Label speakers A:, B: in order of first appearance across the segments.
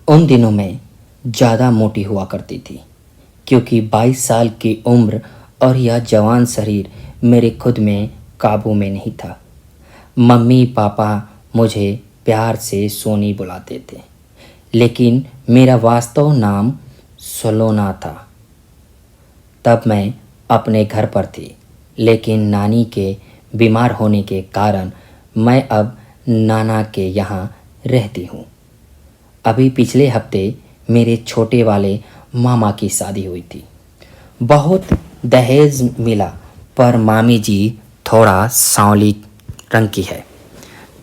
A: उन दिनों मैं ज़्यादा मोटी हुआ करती थी क्योंकि 22 साल की उम्र और यह जवान शरीर मेरे खुद में काबू में नहीं था। मम्मी पापा मुझे प्यार से सोनी बुलाते थे, लेकिन मेरा वास्तव नाम सोलोना था। तब मैं अपने घर पर थी, लेकिन नानी के बीमार होने के कारण मैं अब नाना के यहाँ रहती हूँ। अभी पिछले हफ्ते मेरे छोटे वाले मामा की शादी हुई थी। बहुत दहेज मिला, पर मामी जी थोड़ा सांवली रंग की है,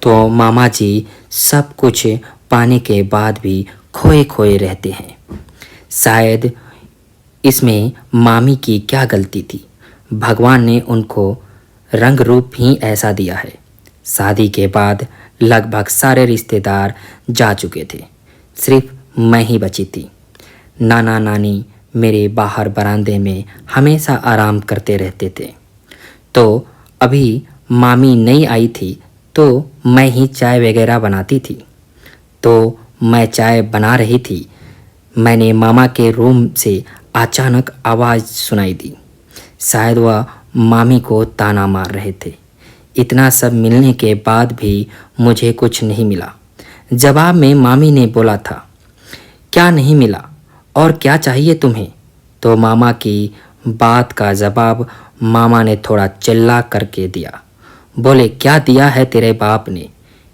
A: तो मामा जी सब कुछ पाने के बाद भी खोए खोए रहते हैं। शायद इसमें मामी की क्या गलती थी। भगवान ने उनको रंग रूप ही ऐसा दिया है। शादी के बाद लगभग सारे रिश्तेदार जा चुके थे, सिर्फ मैं ही बची थी। नाना नानी मेरे बाहर बरामदे में हमेशा आराम करते रहते थे। तो अभी मामी नहीं आई थी, तो मैं ही चाय वगैरह बनाती थी। तो मैं चाय बना रही थी, मैंने मामा के रूम से अचानक आवाज़ सुनाई दी। शायद वह मामी को ताना मार रहे थे। इतना सब मिलने के बाद भी मुझे कुछ नहीं मिला। जवाब में मामी ने बोला था, क्या नहीं मिला और क्या चाहिए तुम्हें? तो मामा की बात का जवाब मामा ने थोड़ा चिल्ला करके दिया। बोले, क्या दिया है तेरे बाप ने?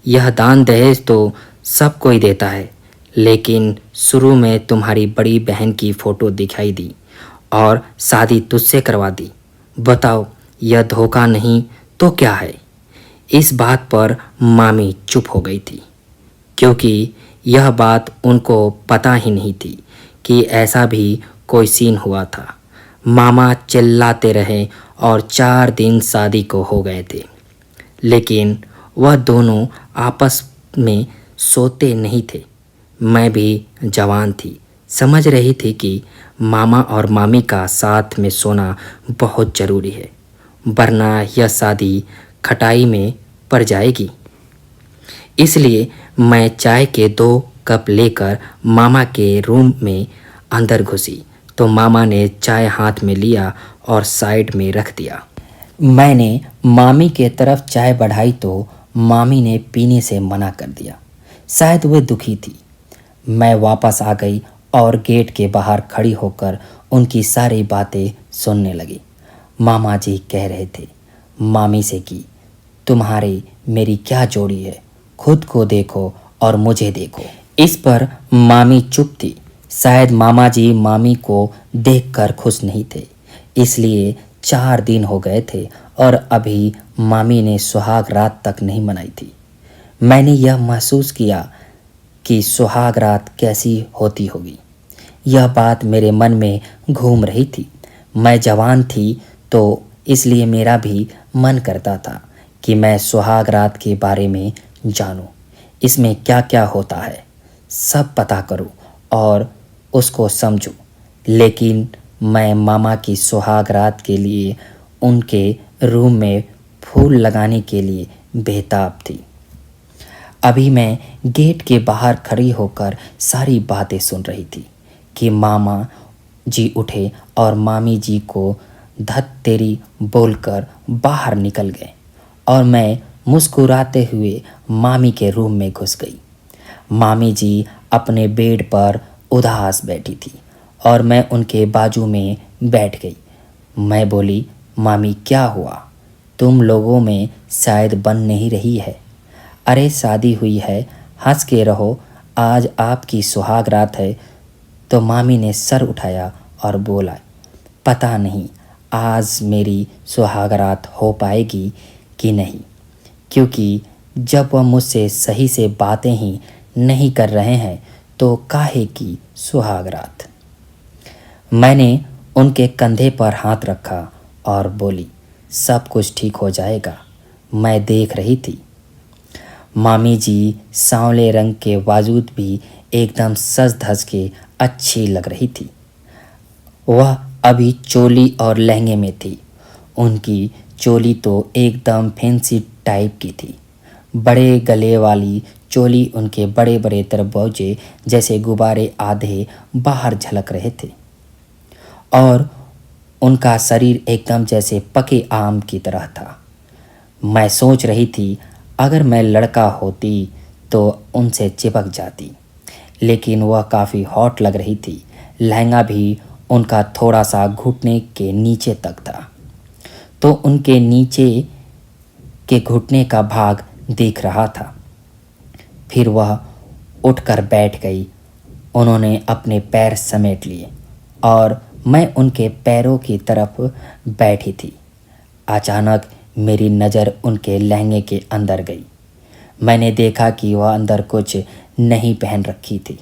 A: यह दान दहेज तो सब कोई देता है, लेकिन शुरू में तुम्हारी बड़ी बहन की फ़ोटो दिखाई दी और शादी तुझसे करवा दी। बताओ, यह धोखा नहीं तो क्या है? इस बात पर मामी चुप हो गई थी, क्योंकि यह बात उनको पता ही नहीं थी कि ऐसा भी कोई सीन हुआ था। मामा चिल्लाते रहे और 4 दिन शादी को हो गए थे, लेकिन वह दोनों आपस में सोते नहीं थे। मैं भी जवान थी, समझ रही थी कि मामा और मामी का साथ में सोना बहुत ज़रूरी है, वरना यह शादी खटाई में पड़ जाएगी। इसलिए मैं चाय के 2 कप लेकर मामा के रूम में अंदर घुसी, तो मामा ने चाय हाथ में लिया और साइड में रख दिया। मैंने मामी के तरफ चाय बढ़ाई तो मामी ने पीने से मना कर दिया। शायद वह दुखी थी। मैं वापस आ गई और गेट के बाहर खड़ी होकर उनकी सारी बातें सुनने लगी। मामा जी कह रहे थे मामी से कि तुम्हारी मेरी क्या जोड़ी है, खुद को देखो और मुझे देखो। इस पर मामी चुप थी। शायद मामा जी मामी को देखकर खुश नहीं थे, इसलिए 4 दिन हो गए थे और अभी मामी ने सुहाग रात तक नहीं मनाई थी। मैंने यह महसूस किया कि सुहाग रात कैसी होती होगी। यह बात मेरे मन में घूम रही थी। मैं जवान थी, तो इसलिए मेरा भी मन करता था कि मैं सुहाग रात के बारे में जानूं, इसमें क्या क्या होता है सब पता करूं और उसको समझूं। लेकिन मैं मामा की सुहाग रात के लिए उनके रूम में फूल लगाने के लिए बेताब थी। अभी मैं गेट के बाहर खड़ी होकर सारी बातें सुन रही थी कि मामा जी उठे और मामी जी को धत तेरी बोलकर बाहर निकल गए और मैं मुस्कुराते हुए मामी के रूम में घुस गई। मामी जी अपने बेड पर उदास बैठी थी और मैं उनके बाजू में बैठ गई। मैं बोली, मामी क्या हुआ? तुम लोगों में शायद बन नहीं रही है। अरे शादी हुई है, हंस के रहो, आज आपकी सुहाग रात है। तो मामी ने सर उठाया और बोला, पता नहीं आज मेरी सुहाग रात हो पाएगी कि नहीं, क्योंकि जब वह मुझसे सही से बातें ही नहीं कर रहे हैं तो काहे की सुहाग रात। मैंने उनके कंधे पर हाथ रखा और बोली, सब कुछ ठीक हो जाएगा, मैं देख रही थी। मामी जी सांवले रंग के बावजूद भी एकदम सज धज के अच्छी लग रही थी। वह अभी चोली और लहंगे में थी। उनकी चोली तो एकदम फैंसी टाइप की थी। बड़े गले वाली चोली उनके बड़े बड़े तरबूजे जैसे गुब्बारे आधे बाहर झलक रहे थे और उनका शरीर एकदम जैसे पके आम की तरह था। मैं सोच रही थी अगर मैं लड़का होती तो उनसे चिपक जाती, लेकिन वह काफ़ी हॉट लग रही थी। लहंगा भी उनका थोड़ा सा घुटने के नीचे तक था, तो उनके नीचे के घुटने का भाग दिख रहा था। फिर वह उठकर बैठ गई। उन्होंने अपने पैर समेट लिए और मैं उनके पैरों की तरफ बैठी थी। अचानक मेरी नज़र उनके लहंगे के अंदर गई। मैंने देखा कि वह अंदर कुछ नहीं पहन रखी थी,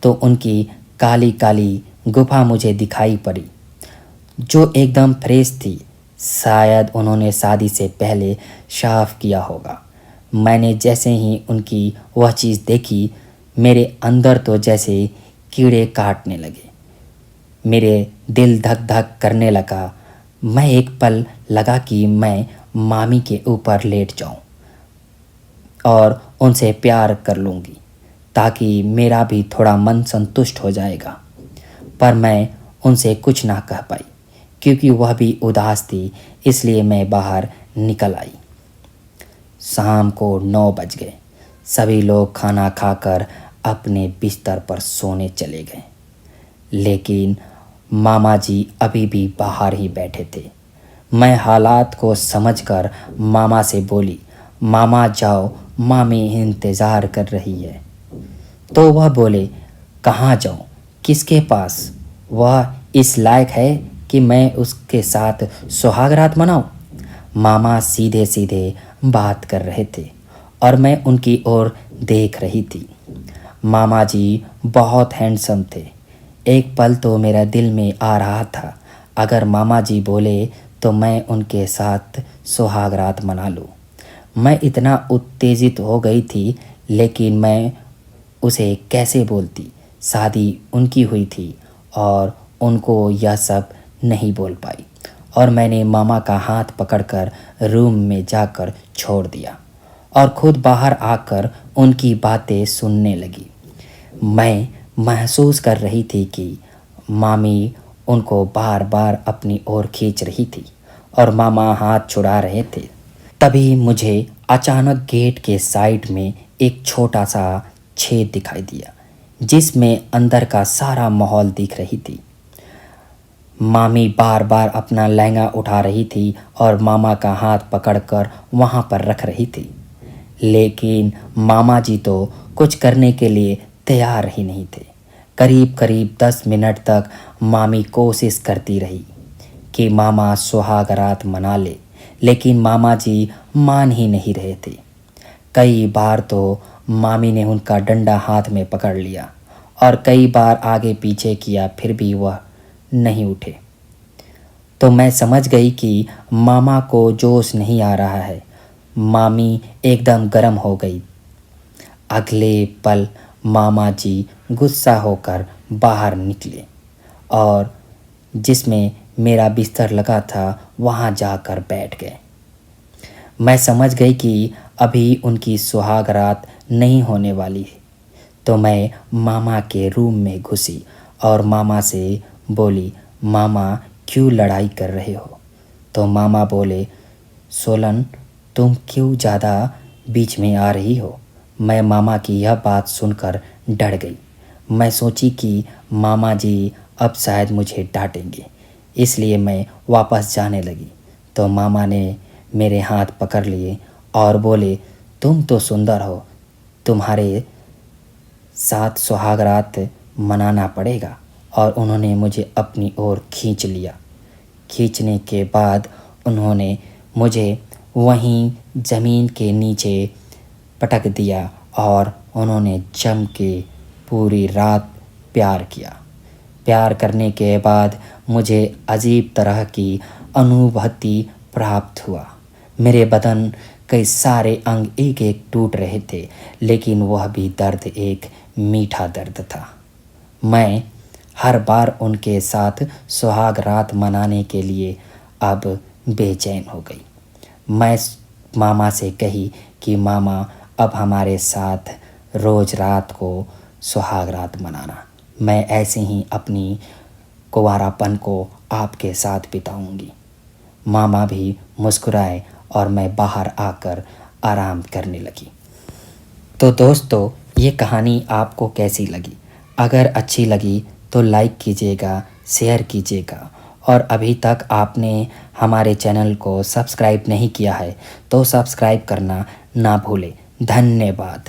A: तो उनकी काली काली गुफा मुझे दिखाई पड़ी जो एकदम फ्रेश थी। शायद उन्होंने शादी से पहले साफ किया होगा। मैंने जैसे ही उनकी वह चीज़ देखी, मेरे अंदर तो जैसे कीड़े काटने लगे। मेरे दिल धक धक करने लगा। मैं एक पल लगा कि मैं मामी के ऊपर लेट जाऊं और उनसे प्यार कर लूँगी ताकि मेरा भी थोड़ा मन संतुष्ट हो जाएगा। पर मैं उनसे कुछ ना कह पाई क्योंकि वह भी उदास थी, इसलिए मैं बाहर निकल आई। शाम को 9 बज गए। सभी लोग खाना खाकर अपने बिस्तर पर सोने चले गए, लेकिन मामा जी अभी भी बाहर ही बैठे थे। मैं हालात को समझकर मामा से बोली, मामा जाओ, मामी इंतज़ार कर रही है। तो वह बोले, कहाँ जाऊँ, किसके पास? वह इस लायक है कि मैं उसके साथ सुहागरात मनाऊं? मामा सीधे सीधे बात कर रहे थे और मैं उनकी ओर देख रही थी। मामा जी बहुत हैंडसम थे। एक पल तो मेरा दिल में आ रहा था, अगर मामा जी बोले तो मैं उनके साथ सुहागरात मना लूँ। मैं इतना उत्तेजित हो गई थी, लेकिन मैं उसे कैसे बोलती? शादी उनकी हुई थी और उनको यह सब नहीं बोल पाई। और मैंने मामा का हाथ पकड़कर रूम में जाकर छोड़ दिया और खुद बाहर आकर उनकी बातें सुनने लगी। मैं महसूस कर रही थी कि मामी उनको बार बार अपनी ओर खींच रही थी और मामा हाथ छुड़ा रहे थे। तभी मुझे अचानक गेट के साइड में एक छोटा सा छेद दिखाई दिया, जिसमें अंदर का सारा माहौल दिख रही थी। मामी बार बार अपना लहंगा उठा रही थी और मामा का हाथ पकड़कर वहाँ पर रख रही थी, लेकिन मामा जी तो कुछ करने के लिए तैयार ही नहीं थे। करीब करीब 10 मिनट तक मामी कोशिश करती रही कि मामा सुहागरात मना ले, लेकिन मामा जी मान ही नहीं रहे थे। कई बार तो मामी ने उनका डंडा हाथ में पकड़ लिया और कई बार आगे पीछे किया, फिर भी वह नहीं उठे। तो मैं समझ गई कि मामा को जोश नहीं आ रहा है। मामी एकदम गर्म हो गई। अगले पल मामा जी गुस्सा होकर बाहर निकले और जिसमें मेरा बिस्तर लगा था वहाँ जाकर बैठ गए। मैं समझ गई कि अभी उनकी सुहागरात नहीं होने वाली है। तो मैं मामा के रूम में घुसी और मामा से बोली, मामा क्यों लड़ाई कर रहे हो? तो मामा बोले, सोलन तुम क्यों ज़्यादा बीच में आ रही हो? मैं मामा की यह बात सुनकर डर गई। मैं सोची कि मामा जी अब शायद मुझे डांटेंगे, इसलिए मैं वापस जाने लगी। तो मामा ने मेरे हाथ पकड़ लिए और बोले, तुम तो सुंदर हो, तुम्हारे साथ सुहागरात मनाना पड़ेगा। और उन्होंने मुझे अपनी ओर खींच लिया। खींचने के बाद उन्होंने मुझे वहीं ज़मीन के नीचे पटक दिया और उन्होंने जम के पूरी रात प्यार किया। प्यार करने के बाद मुझे अजीब तरह की अनुभूति प्राप्त हुआ। मेरे बदन के सारे अंग एक एक टूट रहे थे, लेकिन वह भी दर्द एक मीठा दर्द था। मैं हर बार उनके साथ सुहाग रात मनाने के लिए अब बेचैन हो गई। मैं मामा से कही कि मामा अब हमारे साथ रोज़ रात को सुहाग रात मनाना। मैं ऐसे ही अपनी कुंवारापन को आपके साथ बिताऊंगी। मामा भी मुस्कुराए और मैं बाहर आकर आराम करने लगी। तो दोस्तों, ये कहानी आपको कैसी लगी? अगर अच्छी लगी तो लाइक कीजिएगा, शेयर कीजिएगा, और अभी तक आपने हमारे चैनल को सब्सक्राइब नहीं किया है तो सब्सक्राइब करना ना भूलें। धन्यवाद।